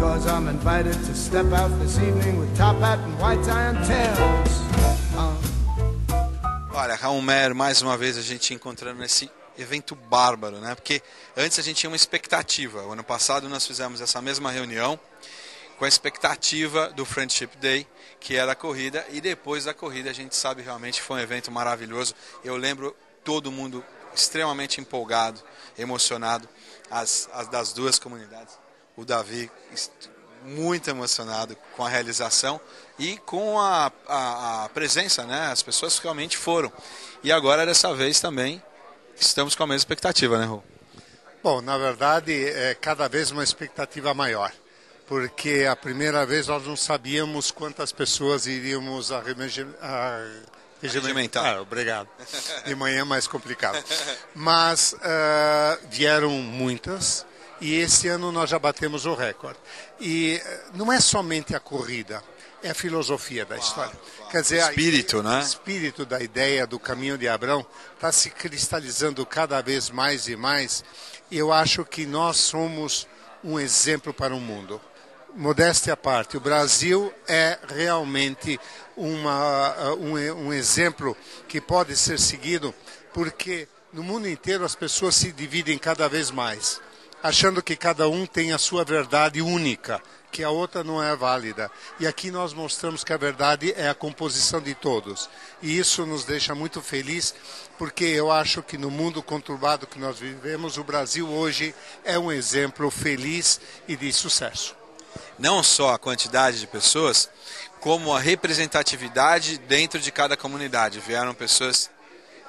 because I'm invited to step out this evening with top hat and white tie and tails. Olha, Raul Meyer, mais uma vez a gente encontrando nesse evento bárbaro, né? Porque antes a gente tinha uma expectativa. O ano passado nós fizemos essa mesma reunião com a expectativa do Friendship Day, que era a corrida, e depois da corrida a gente sabe realmente foi um evento maravilhoso. Eu lembro todo mundo extremamente empolgado, emocionado, das duas comunidades. O Davi muito emocionado com a realização e com a presença, né? As pessoas realmente foram. E agora, dessa vez também, estamos com a mesma expectativa, né, Rô? Bom, na verdade, é cada vez uma expectativa maior, porque a primeira vez nós não sabíamos quantas pessoas iríamos regimentar. Obrigado. De manhã é mais complicado. Mas vieram muitas. E esse ano nós já batemos o recorde. E não é somente a corrida, é a filosofia da história. Quer dizer, o espírito, né? O espírito da ideia do caminho de Abrão está se cristalizando cada vez mais e mais. E eu acho que nós somos um exemplo para o mundo. Modéstia à parte, o Brasil é realmente um exemplo que pode ser seguido, porque no mundo inteiro as pessoas se dividem cada vez mais, achando que cada um tem a sua verdade única, que a outra não é válida. E aqui nós mostramos que a verdade é a composição de todos. E isso nos deixa muito feliz, porque eu acho que no mundo conturbado que nós vivemos, o Brasil hoje é um exemplo feliz e de sucesso. Não só a quantidade de pessoas, como a representatividade dentro de cada comunidade. Vieram pessoas,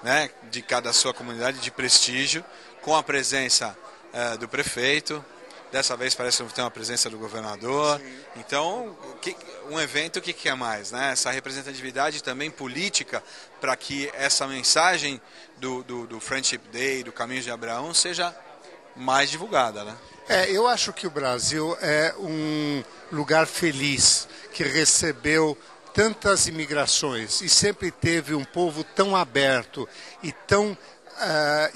né, de cada sua comunidade de prestígio, com a presença do prefeito, dessa vez parece ter uma presença do governador. Sim. Então, um evento, o que é mais, né? Essa representatividade também política, para que essa mensagem do Friendship Day, do Caminho de Abraão, seja mais divulgada, né? Eu acho que o Brasil é um lugar feliz, que recebeu tantas imigrações e sempre teve um povo tão aberto e tão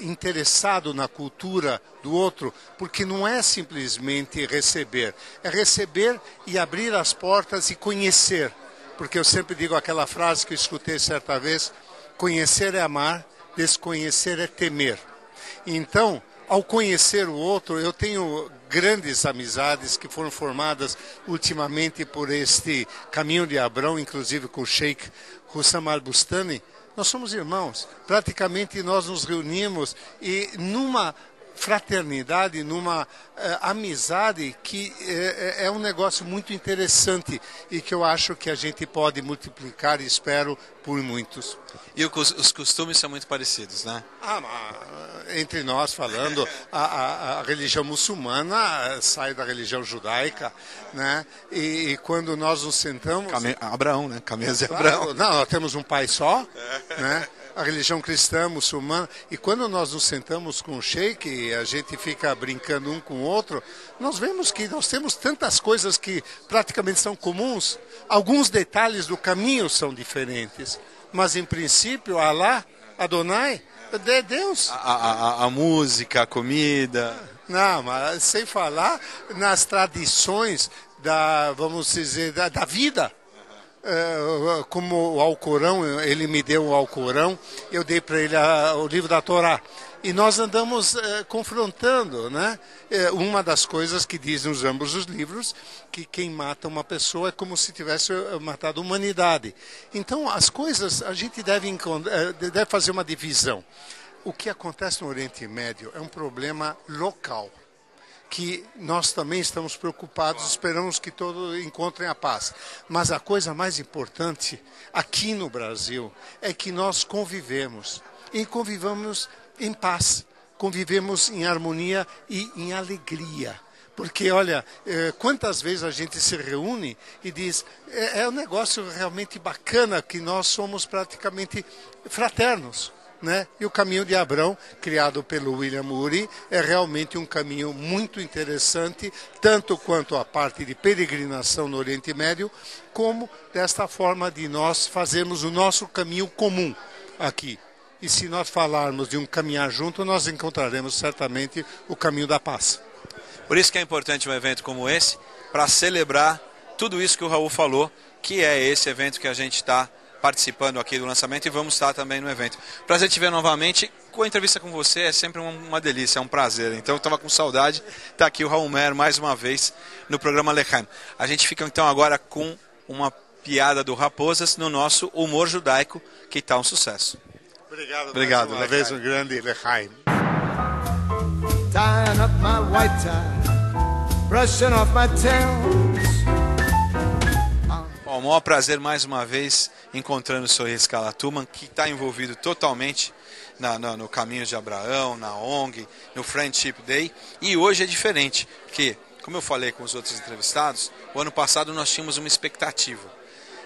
interessado na cultura do outro, porque não é simplesmente receber, é receber e abrir as portas e conhecer, porque eu sempre digo aquela frase que eu escutei certa vez: conhecer é amar, desconhecer é temer. Então, ao conhecer o outro, eu tenho grandes amizades que foram formadas ultimamente por este Caminho de Abrão, inclusive com o Sheikh Hussam al-Bustani. Nós somos irmãos, praticamente nós nos reunimos e numa fraternidade, numa amizade que é um negócio muito interessante e que eu acho que a gente pode multiplicar, espero, por muitos. E os costumes são muito parecidos, né? Entre nós falando, a religião muçulmana sai da religião judaica, né? E quando nós nos sentamos... Abraão, né? Caminho de Abraão. Não, nós temos um pai só, né? A religião cristã, muçulmana, e quando nós nos sentamos com o sheik e a gente fica brincando um com o outro, nós vemos que nós temos tantas coisas que praticamente são comuns. Alguns detalhes do caminho são diferentes, mas em princípio, Alá, Adonai, é Deus. A música, a comida... Não, mas sem falar nas tradições vamos dizer, da vida. Como o Alcorão, ele me deu o Alcorão, eu dei para ele o livro da Torá. E nós andamos confrontando, né? Uma das coisas que diz nos ambos os livros, que quem mata uma pessoa é como se tivesse matado a humanidade. Então, as coisas, a gente deve fazer uma divisão. O que acontece no Oriente Médio é um problema local, que nós também estamos preocupados, esperamos que todos encontrem a paz. Mas a coisa mais importante aqui no Brasil é que nós convivemos, e convivamos em paz, convivemos em harmonia e em alegria. Porque, olha, quantas vezes a gente se reúne e diz, é um negócio realmente bacana que nós somos praticamente fraternos. Né? E o Caminho de Abrão, criado pelo William Ury, é realmente um caminho muito interessante, tanto quanto a parte de peregrinação no Oriente Médio, como desta forma de nós fazermos o nosso caminho comum aqui. E se nós falarmos de um caminhar junto, nós encontraremos certamente o caminho da paz. Por isso que é importante um evento como esse, para celebrar tudo isso que o Raul falou, que é esse evento que a gente está participando aqui do lançamento e vamos estar também no evento. Prazer te ver novamente. Com a entrevista com você é sempre uma delícia, é um prazer. Então eu estava com saudade. Está aqui o Raul Meyer mais uma vez no programa L'Chaim. A gente fica então agora com uma piada do Raposas no nosso humor judaico, que está um sucesso. Obrigado. Uma vez um grande L'Chaim. Tying up my white tie, brushing off my tails. Bom, o maior prazer mais uma vez encontrando o Sr. Yiscala Tuman, que está envolvido totalmente no Caminho de Abraão, na ONG, no Friendship Day. E hoje é diferente, porque, como eu falei com os outros entrevistados, o ano passado nós tínhamos uma expectativa.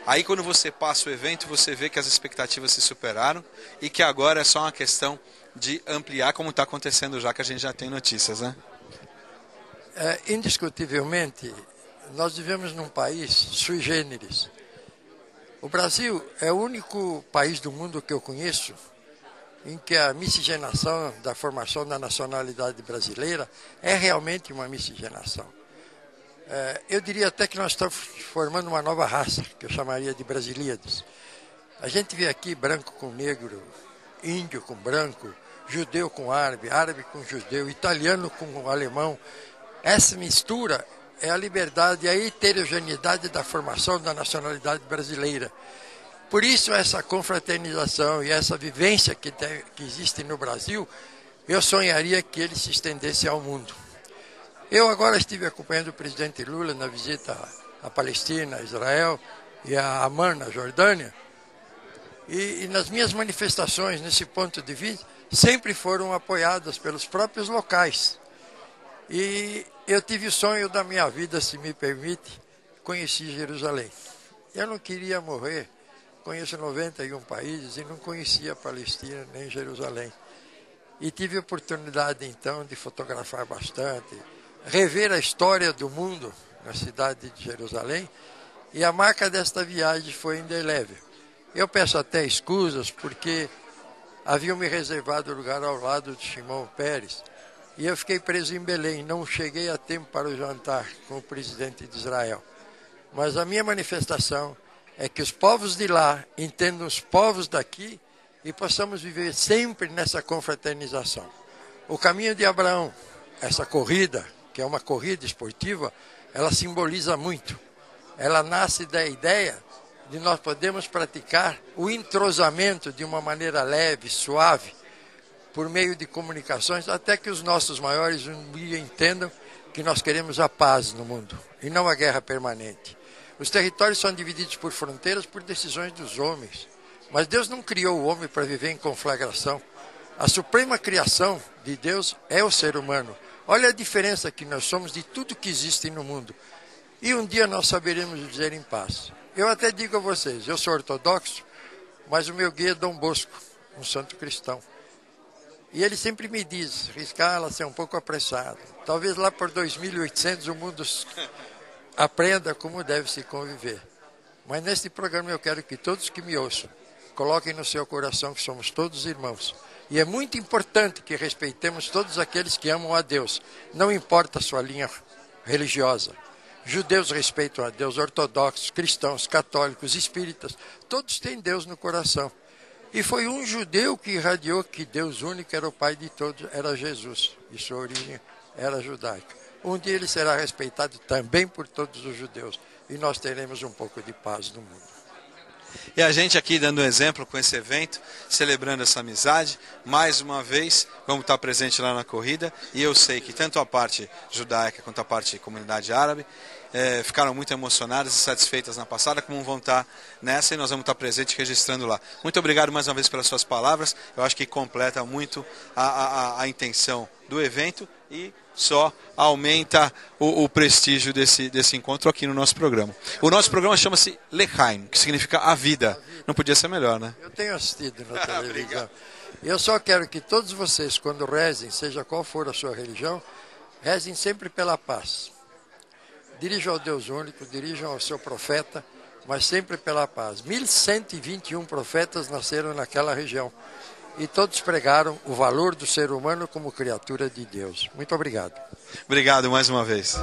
Aí quando você passa o evento, você vê que as expectativas se superaram e que agora é só uma questão de ampliar, como está acontecendo já, que a gente já tem notícias, né? Indiscutivelmente, nós vivemos num país sui generis. O Brasil é o único país do mundo que eu conheço em que a miscigenação da formação da nacionalidade brasileira é realmente uma miscigenação. Eu diria até que nós estamos formando uma nova raça, que eu chamaria de brasilíados. A gente vê aqui branco com negro, índio com branco, judeu com árabe, árabe com judeu, italiano com alemão. Essa mistura é a liberdade e a heterogeneidade da formação da nacionalidade brasileira. Por isso essa confraternização e essa vivência que existe no Brasil, eu sonharia que ele se estendesse ao mundo. Eu agora estive acompanhando o presidente Lula na visita à Palestina, a Israel e a Amman, na Jordânia, e nas minhas manifestações nesse ponto de vista sempre foram apoiadas pelos próprios locais. E eu tive o sonho da minha vida, se me permite, conheci Jerusalém. Eu não queria morrer, conheço 91 países e não conhecia a Palestina nem Jerusalém. E tive a oportunidade então de fotografar bastante, rever a história do mundo na cidade de Jerusalém, e a marca desta viagem foi indelével. Eu peço até escusas porque haviam me reservado lugar ao lado de Shimon Peres, e eu fiquei preso em Belém, não cheguei a tempo para o jantar com o presidente de Israel. Mas a minha manifestação é que os povos de lá entendam os povos daqui e possamos viver sempre nessa confraternização. O caminho de Abraão, essa corrida, que é uma corrida esportiva, ela simboliza muito. Ela nasce da ideia de nós podermos praticar o entrosamento de uma maneira leve, suave, por meio de comunicações, até que os nossos maiores um dia entendam que nós queremos a paz no mundo e não a guerra permanente. Os territórios são divididos por fronteiras por decisões dos homens, mas Deus não criou o homem para viver em conflagração. A suprema criação de Deus é o ser humano. Olha a diferença que nós somos de tudo que existe no mundo. E um dia nós saberemos viver em paz. Eu até digo a vocês, eu sou ortodoxo, mas o meu guia é Dom Bosco, um santo cristão. E ele sempre me diz, Riscala, você é um pouco apressado. Talvez lá por 2800 o mundo aprenda como deve se conviver. Mas neste programa eu quero que todos que me ouçam coloquem no seu coração que somos todos irmãos. E é muito importante que respeitemos todos aqueles que amam a Deus, não importa a sua linha religiosa. Judeus respeitam a Deus, ortodoxos, cristãos, católicos, espíritas, todos têm Deus no coração. E foi um judeu que irradiou que Deus único era o Pai de todos, era Jesus, e sua origem era judaica. Um dia ele será respeitado também por todos os judeus, e nós teremos um pouco de paz no mundo. E a gente aqui dando um exemplo com esse evento, celebrando essa amizade, mais uma vez vamos estar presente lá na corrida, e eu sei que tanto a parte judaica quanto a parte comunidade árabe ficaram muito emocionadas e satisfeitas na passada, como vão estar nessa, e nós vamos estar presentes registrando lá. Muito obrigado mais uma vez pelas suas palavras, eu acho que completa muito a intenção do evento e só aumenta o prestígio desse encontro aqui no nosso programa. O nosso programa chama-se L'Chaim, que significa a vida. Não podia ser melhor, né? Eu tenho assistido na televisão. Eu só quero que todos vocês, quando rezem, seja qual for a sua religião, rezem sempre pela paz. Dirijam ao Deus único, dirijam ao seu profeta, mas sempre pela paz. 1121 profetas nasceram naquela região. e todos pregaram o valor do ser humano como criatura de Deus. Muito obrigado. Obrigado mais uma vez.